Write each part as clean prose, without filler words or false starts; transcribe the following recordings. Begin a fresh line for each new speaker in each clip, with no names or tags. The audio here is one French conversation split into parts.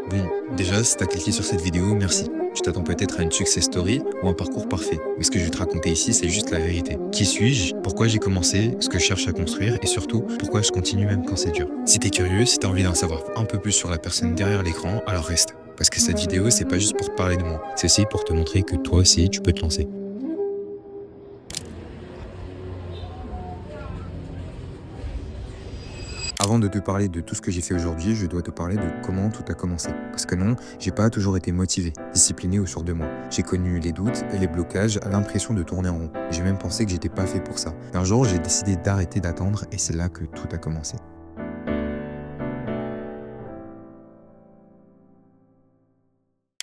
Bon, déjà, si t'as cliqué sur cette vidéo, merci. Tu t'attends peut-être à une success story ou un parcours parfait. Mais ce que je vais te raconter ici, c'est juste la vérité. Qui suis-je? Pourquoi j'ai commencé? Ce que je cherche à construire? Et surtout, pourquoi je continue même quand c'est dur? Si t'es curieux, si t'as envie d'en savoir un peu plus sur la personne derrière l'écran, alors reste. Parce que cette vidéo, c'est pas juste pour te parler de moi. C'est aussi pour te montrer que toi aussi, tu peux te lancer. Avant de te parler de tout ce que j'ai fait aujourd'hui, je dois te parler de comment tout a commencé. Parce que non, j'ai pas toujours été motivé, discipliné ou sûr de moi. J'ai connu les doutes et les blocages, l'impression de tourner en rond. J'ai même pensé que j'étais pas fait pour ça. Un jour, j'ai décidé d'arrêter d'attendre et c'est là que tout a commencé.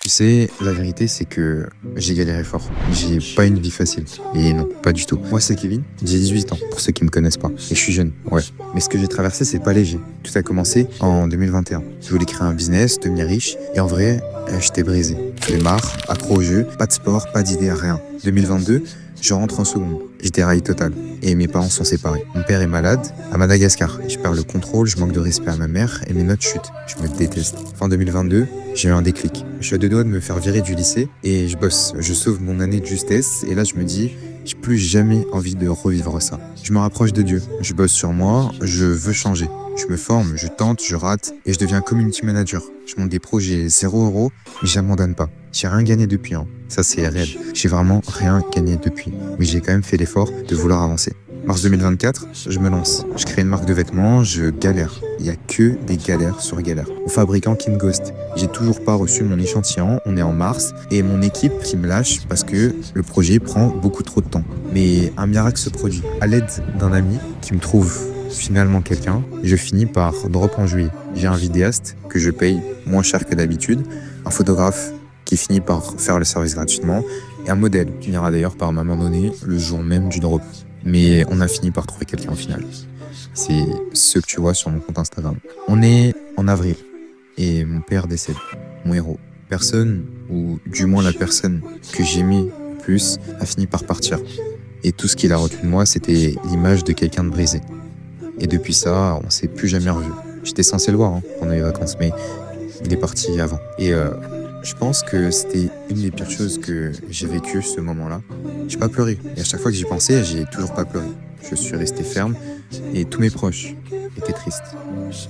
Tu sais, la vérité, c'est que j'ai galéré fort. J'ai pas une vie facile. Et non, pas du tout. Moi, c'est Kevin, j'ai 18 ans, pour ceux qui me connaissent pas. Et je suis jeune, ouais. Mais ce que j'ai traversé, c'est pas léger. Tout a commencé en 2021. Je voulais créer un business, devenir riche, et en vrai, j'étais brisé. Flemmard, accro au jeu, pas de sport, pas d'idée, rien. 2022, je rentre en seconde. Je déraille total. Et mes parents sont séparés. Mon père est malade à Madagascar. Je perds le contrôle, je manque de respect à ma mère et mes notes chutent. Je me déteste. Fin 2022, j'ai eu un déclic. Je suis à deux doigts de me faire virer du lycée et je bosse. Je sauve mon année de justesse et là je me dis, j'ai plus jamais envie de revivre ça. Je me rapproche de Dieu. Je bosse sur moi, je veux changer. Je me forme, je tente, je rate et je deviens community manager. Je monte des projets 0 €, mais j'abandonne pas. J'ai rien gagné depuis, hein. Ça c'est réel. J'ai vraiment rien gagné depuis. Mais j'ai quand même fait l'effort de vouloir avancer. Mars 2024, je me lance. Je crée une marque de vêtements, je galère. Il n'y a que des galères sur galères. Au fabricant King Ghost, j'ai toujours pas reçu mon échantillon, on est en mars, et mon équipe qui me lâche parce que le projet prend beaucoup trop de temps. Mais un miracle se produit. À l'aide d'un ami qui me trouve finalement quelqu'un, je finis par drop en juillet. J'ai un vidéaste que je paye moins cher que d'habitude, un photographe qui finit par faire le service gratuitement, et un modèle qui viendra d'ailleurs par maman donnée le jour même du drop. Mais on a fini par trouver quelqu'un au final. C'est ce que tu vois sur mon compte Instagram. On est en avril et mon père décède, mon héros. Personne, ou du moins la personne que j'aimais le plus, a fini par partir. Et tout ce qu'il a retenu de moi, c'était l'image de quelqu'un de brisé. Et depuis ça, on s'est plus jamais revu. J'étais censé le voir pendant les vacances, mais il est parti avant. Et je pense que c'était une des pires choses que j'ai vécues ce moment-là. J'ai pas pleuré. Et à chaque fois que j'y pensais, j'ai toujours pas pleuré. Je suis resté ferme et tous mes proches étaient tristes.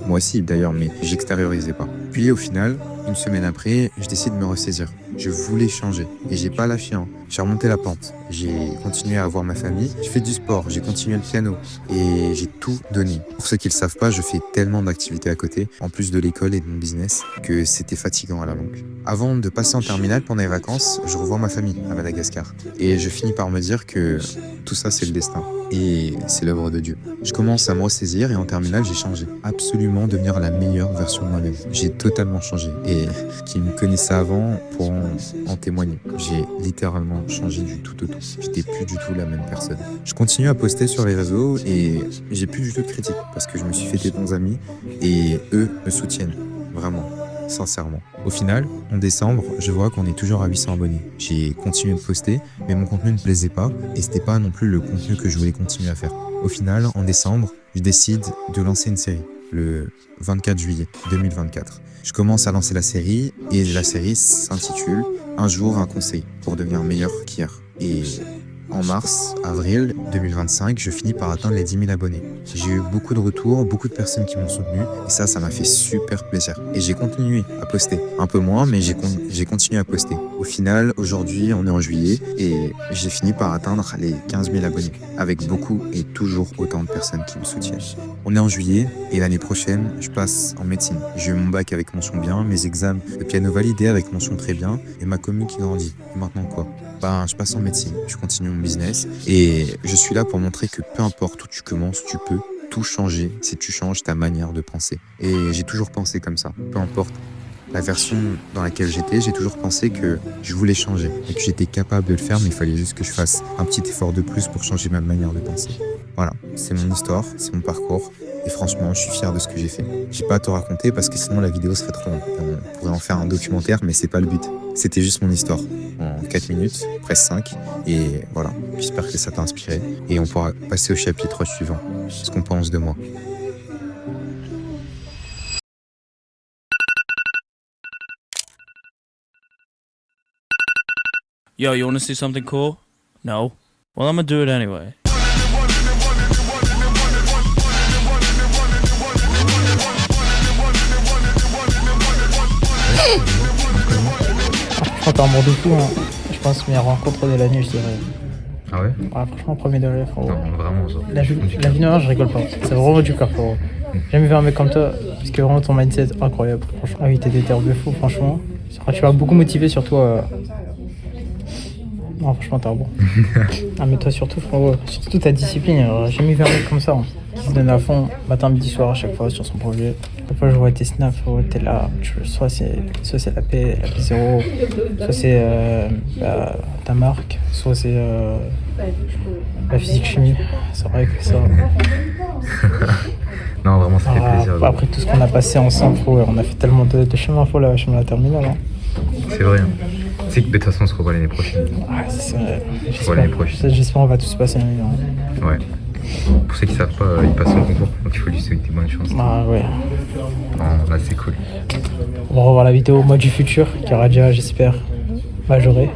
Moi aussi d'ailleurs, mais j'extériorisais pas. Puis au final, une semaine après, je décide de me ressaisir. Je voulais changer et j'ai pas lâché. J'ai remonté la pente. J'ai continué à voir ma famille. J'ai fait du sport, j'ai continué le piano et j'ai tout donné. Pour ceux qui le savent pas, je fais tellement d'activités à côté, en plus de l'école et de mon business, que c'était fatigant à la longue. Avant de passer en terminale pendant les vacances, je revois ma famille à Madagascar et je finis par me dire que tout ça c'est le destin et c'est l'œuvre de Dieu. Je commence à me ressaisir et en terminale j'ai changé. Absolument devenir la meilleure version de moi-même. J'ai totalement changé et qui me connaissaient avant pourront en témoigner. J'ai littéralement changé du tout au tout. J'étais plus du tout la même personne. Je continue à poster sur les réseaux et j'ai plus du tout de critiques parce que je me suis fait des bons amis et eux me soutiennent. Vraiment. Sincèrement. Au final, en décembre, je vois qu'on est toujours à 800 abonnés. J'ai continué de poster, mais mon contenu ne plaisait pas et c'était pas non plus le contenu que je voulais continuer à faire. Au final, en décembre, je décide de lancer une série, le 24 juillet 2024. Je commence à lancer la série et la série s'intitule Un jour un conseil pour devenir meilleur qu'hier. Et en mars, avril 2025, je finis par atteindre les 10 000 abonnés. J'ai eu beaucoup de retours, beaucoup de personnes qui m'ont soutenu et ça m'a fait super plaisir. Et j'ai continué à poster. Un peu moins, mais j'ai continué à poster. Au final, aujourd'hui, on est en juillet et j'ai fini par atteindre les 15 000 abonnés avec beaucoup et toujours autant de personnes qui me soutiennent. On est en juillet et l'année prochaine, je passe en médecine. J'ai eu mon bac avec mention bien, mes examens de piano validés avec mention très bien et ma commune qui grandit. Et maintenant quoi? Je passe en médecine, je continue mon business et je suis là pour montrer que peu importe où tu commences, tu peux tout changer si tu changes ta manière de penser. Et j'ai toujours pensé comme ça, peu importe la version dans laquelle j'étais, j'ai toujours pensé que je voulais changer et que j'étais capable de le faire, mais il fallait juste que je fasse un petit effort de plus pour changer ma manière de penser. Voilà, c'est mon histoire, c'est mon parcours et franchement, je suis fier de ce que j'ai fait. J'ai pas à te raconter parce que sinon la vidéo serait trop longue. On pourrait en faire un documentaire, mais c'est pas le but. C'était juste mon histoire en 4 minutes, presque 5. Et voilà, j'espère que ça t'a inspiré et on pourra passer au chapitre suivant. Ce qu'on pense de moi.
Yo, you want to see something cool? No? Well, I'm gonna do it anyway.
Franchement, t'es un bon de fou, hein. Je pense meilleure rencontre de l'année, je dirais.
Ah ouais?
Ouais, franchement, premier degré, frérot.
Non, vraiment, ça.
La vie de je rigole pas. C'est vraiment du cœur, frérot. J'ai jamais vu un mec comme toi, parce que vraiment ton mindset est incroyable. Franchement, ah oui, t'es déterre de fou, franchement. Tu m'as beaucoup motivé, surtout. Non, franchement, t'es un bon. Ah, mais toi, surtout, frérot, surtout ta discipline. J'ai jamais vu un mec comme ça, hein, qui se donne à fond, matin, midi, soir, à chaque fois sur son projet. Chaque fois, je vois tes snaps, frérot, t'es là. Soit c'est la P0, soit c'est ta marque, soit c'est la physique-chimie. C'est vrai que ça.
Non, vraiment, ça fait plaisir.
Après tout ce qu'on a passé ensemble, frérot, on a fait tellement de chemin fou là, chemin à la terminale. Hein.
C'est vrai. Tu sais que de toute façon, on se revoit l'année prochaine.
Ouais, c'est vrai.
J'espère
qu'on va tous passer l'année. Hein.
Ouais. Pour ceux qui savent pas, il passe son concours, donc il faut lui souhaiter bonne chance.
Ah ouais.
Non, là, c'est cool.
On va revoir la vidéo au mois du futur, qui aura déjà, j'espère, majoré.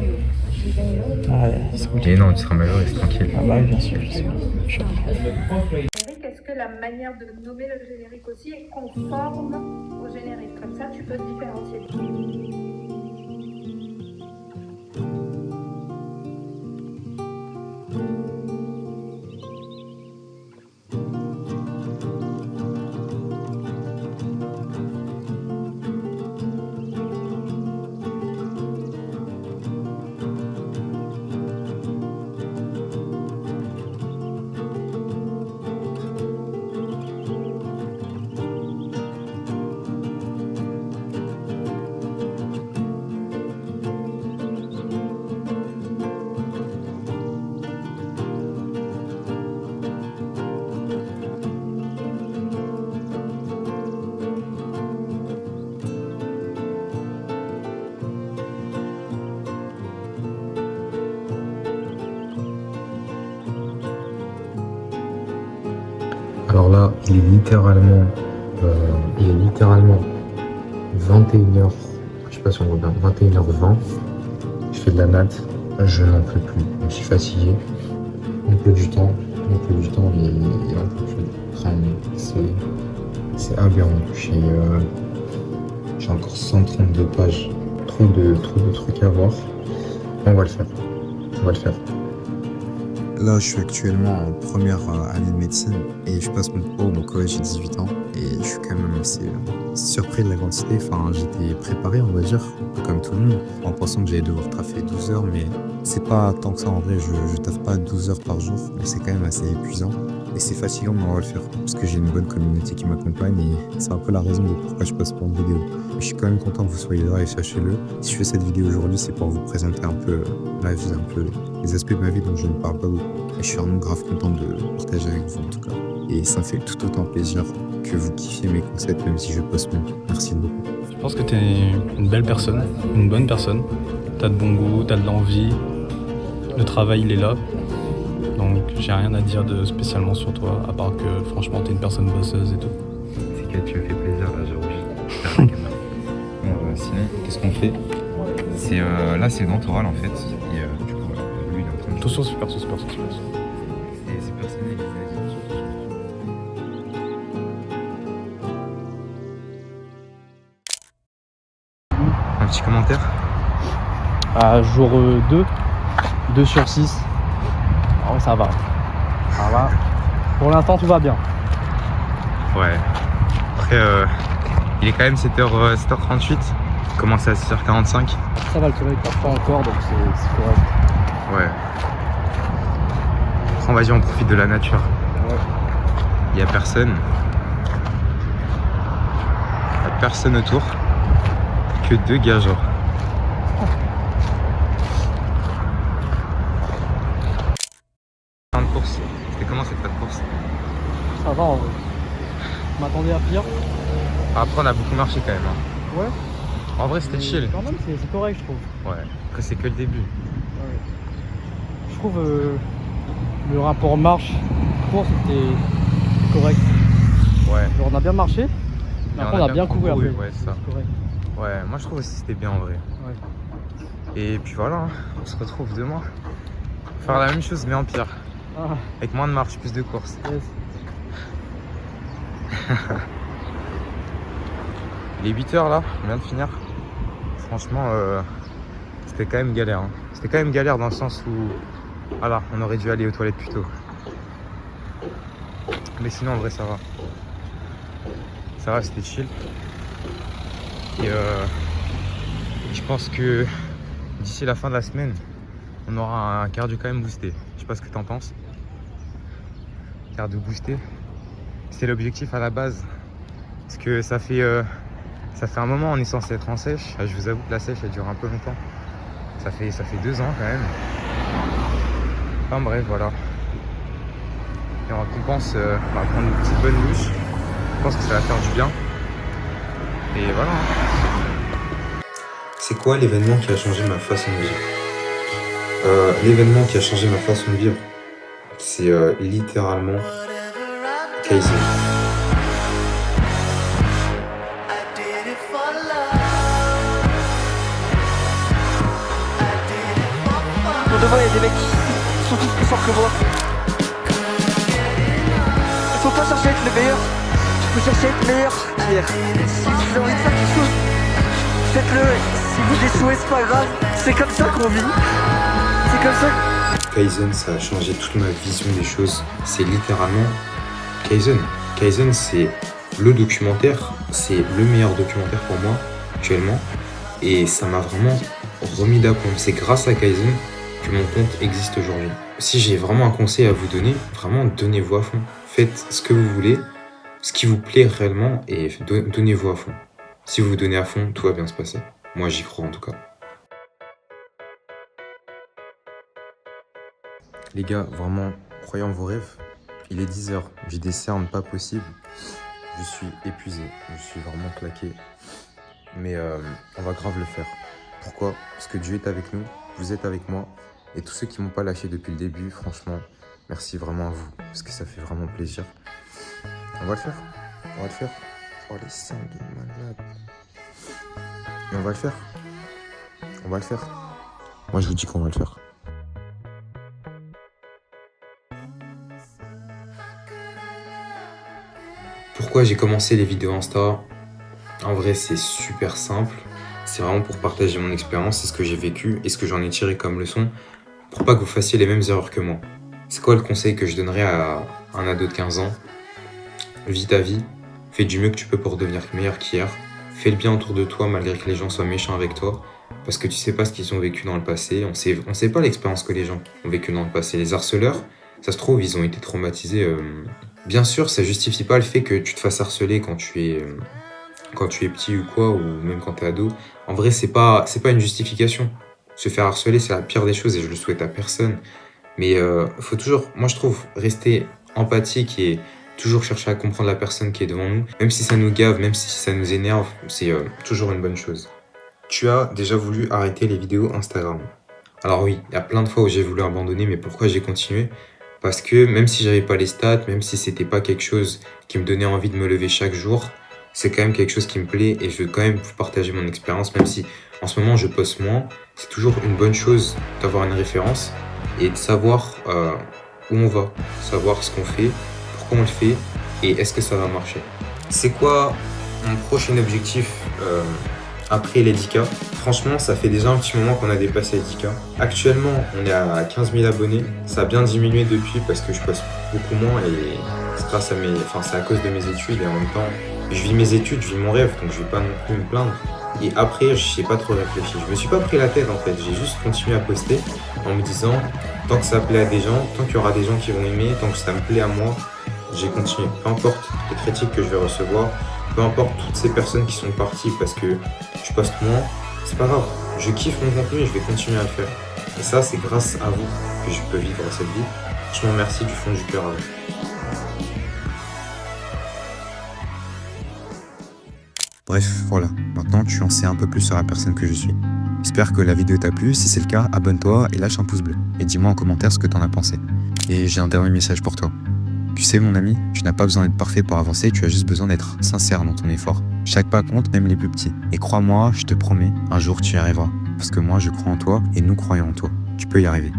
Ah ouais, c'est cool.
Et non, tu seras majoré, c'est tranquille.
Ah bah oui, bien sûr, je sais.
Est-ce que la manière de nommer le générique aussi est conforme au générique? Comme ça, tu peux te différencier.
Alors là, il est littéralement 21h, je sais pas si on voit bien, 21h20. Je fais de la natte, je n'en peux plus, je suis fatigué. On peut du temps, et on peut plus. Enfin, c'est aberrant. J'ai encore 132 pages, trop de trucs à voir. On va le faire. Là, je suis actuellement en première année de médecine et je passe mon cours, donc j'ai 18 ans et je suis quand même assez surpris de la quantité. Enfin, j'étais préparé, on va dire, comme tout le monde, en pensant que j'allais devoir taffer 12 heures, mais c'est pas tant que ça en vrai. Je taffe pas 12 heures par jour, mais c'est quand même assez épuisant et c'est fatigant, mais on va le faire parce que j'ai une bonne communauté qui m'accompagne et c'est un peu la raison de pourquoi je passe pour une vidéo. Mais je suis quand même content que vous soyez là et sachez-le. Si je fais cette vidéo aujourd'hui, c'est pour vous présenter un peu ma vie, un peu les aspects de ma vie dont je ne parle pas beaucoup. Et je suis vraiment grave content de partager avec vous en tout cas. Et ça me fait tout autant plaisir que vous kiffiez mes concepts, même si je poste moins. Merci beaucoup.
Je pense que t'es une belle personne, une bonne personne. T'as de bon goût, t'as de l'envie. Le travail, il est là. Donc j'ai rien à dire de spécialement sur toi, à part que franchement t'es une personne bosseuse et tout.
C'est que tu me fais plaisir là, j'avoue. Sinon, qu'est-ce qu'on fait? Là, c'est le grand oral en fait. Et du coup, voilà, lui, il est en train de.
Tout ça, super.
C'est personnalisé. Un petit commentaire?
À jour 2 sur 6. Oh, ça va. Pour l'instant, tout va bien.
Ouais. Après, il est quand même 7h38. Il commence à 6h45.
Ça va, le soleil part pas encore, donc c'est correct.
Ouais. Après, on va dire, on profite de la nature.
Ouais.
Il n'y a personne. Il n'y a personne autour. Que 2 gars, genre. Fin de course. C'était comment cette fin de course?
Ça va en vrai. Je m'attendais à pire.
Après, on a beaucoup marché quand même. Hein.
Ouais.
En vrai, c'était chill.
Quand même, c'est correct, je trouve.
Ouais. Après, c'est que le début.
Ouais. Je trouve le rapport marche-course était correct.
Ouais.
Genre, on a bien marché, mais après on a bien couru après.
Ouais, ça.
C'est correct.
Ouais, moi je trouve aussi que c'était bien en vrai.
Ouais.
Et puis voilà, hein, on se retrouve demain. Faire la même chose mais en pire.
Ah,
Avec moins de marche, plus de courses.
yes.
Les 8 heures là, on vient de finir. Franchement, c'était quand même galère. Hein. C'était quand même galère dans le sens où, voilà, on aurait dû aller aux toilettes plus tôt. Mais sinon, en vrai, ça va. Ça va, c'était chill. Et je pense que d'ici la fin de la semaine, on aura un cardio quand même boosté. Je sais pas ce que t'en penses. Cardio boosté. C'était l'objectif à la base. Parce que ça fait un moment on est censé être en sèche. Je vous avoue que la sèche elle dure un peu longtemps. Ça fait 2 ans quand même. Enfin bref, voilà. Et en récompense, on va prendre une petite bonne douche. Je pense que ça va faire du bien. Et voilà. C'est quoi l'événement qui a changé ma façon de vivre? L'événement qui a changé ma façon de vivre, c'est littéralement Kaizen.
Pour de vrai, il y a des mecs qui sont tous plus forts que moi. Il faut pas chercher à être le meilleur, il faut chercher à être meilleur qu'hier. Si vous avez envie de faire quelque chose, faites-le. Si vous échouez, c'est pas grave. C'est comme ça qu'on vit. C'est comme ça.
Kaizen, ça a changé toute ma vision des choses. C'est littéralement Kaizen. Kaizen, c'est le documentaire. C'est le meilleur documentaire pour moi actuellement. Et ça m'a vraiment remis d'aplomb. C'est grâce à Kaizen que mon compte existe aujourd'hui. Si j'ai vraiment un conseil à vous donner, vraiment donnez-vous à fond. Faites ce que vous voulez, ce qui vous plaît réellement et donnez-vous à fond. Si vous vous donnez à fond, tout va bien se passer. Moi, j'y crois en tout cas. Les gars, vraiment, croyez en vos rêves. Il est 10 h, j'ai des cernes pas possibles. Je suis épuisé, je suis vraiment claqué. Mais on va grave le faire. Pourquoi? Parce que Dieu est avec nous, vous êtes avec moi. Et tous ceux qui m'ont pas lâché depuis le début, franchement, merci vraiment à vous. Parce que ça fait vraiment plaisir. On va le faire. On va le faire. Oh les sanguines malades. Et on va le faire. On va le faire. Moi je vous dis qu'on va le faire. Pourquoi j'ai commencé les vidéos Insta? En vrai, c'est super simple. C'est vraiment pour partager mon expérience, c'est ce que j'ai vécu et ce que j'en ai tiré comme leçon pour pas que vous fassiez les mêmes erreurs que moi. C'est quoi le conseil que je donnerais à un ado de 15 ans? Vis ta vie, fais du mieux que tu peux pour devenir meilleur qu'hier. Fais le bien autour de toi malgré que les gens soient méchants avec toi parce que tu sais pas ce qu'ils ont vécu dans le passé. On sait pas l'expérience que les gens ont vécu dans le passé. Les harceleurs, ça se trouve, ils ont été traumatisés. Bien sûr, ça justifie pas le fait que tu te fasses harceler quand tu es petit ou quoi, ou même quand tu es ado. En vrai, c'est pas une justification. Se faire harceler, c'est la pire des choses et je le souhaite à personne. Mais faut toujours, moi je trouve, rester empathique et toujours chercher à comprendre la personne qui est devant nous. Même si ça nous gave, même si ça nous énerve, c'est toujours une bonne chose. Tu as déjà voulu arrêter les vidéos Instagram. Alors oui, il y a plein de fois où j'ai voulu abandonner, mais pourquoi j'ai continué? Parce que même si j'avais pas les stats, même si c'était pas quelque chose qui me donnait envie de me lever chaque jour, c'est quand même quelque chose qui me plaît et je veux quand même vous partager mon expérience, même si en ce moment je poste moins. C'est toujours une bonne chose d'avoir une référence et de savoir où on va, savoir ce qu'on fait, pourquoi on le fait et est-ce que ça va marcher. C'est quoi mon prochain objectif après les 10K? Franchement, ça fait déjà un petit moment qu'on a dépassé les 10K. Actuellement, on est à 15 000 abonnés. Ça a bien diminué depuis parce que je poste beaucoup moins et c'est grâce à c'est à cause de mes études et en même temps, je vis mes études, je vis mon rêve, donc je vais pas non plus me plaindre. Et après, je n'ai pas trop réfléchi. Je me suis pas pris la tête en fait. J'ai juste continué à poster en me disant, tant que ça plaît à des gens, tant qu'il y aura des gens qui vont aimer, tant que ça me plaît à moi, j'ai continué. Peu importe les critiques que je vais recevoir, peu importe toutes ces personnes qui sont parties parce que je poste moins, c'est pas grave. Je kiffe mon contenu et je vais continuer à le faire. Et ça, c'est grâce à vous que je peux vivre cette vie. Je vous remercie du fond du cœur à vous. Bref, voilà. Maintenant, tu en sais un peu plus sur la personne que je suis. J'espère que la vidéo t'a plu. Si c'est le cas, abonne-toi et lâche un pouce bleu. Et dis-moi en commentaire ce que t'en as pensé. Et j'ai un dernier message pour toi. Tu sais, mon ami, tu n'as pas besoin d'être parfait pour avancer, tu as juste besoin d'être sincère dans ton effort. Chaque pas compte, même les plus petits. Et crois-moi, je te promets, un jour tu y arriveras. Parce que moi, je crois en toi et nous croyons en toi. Tu peux y arriver.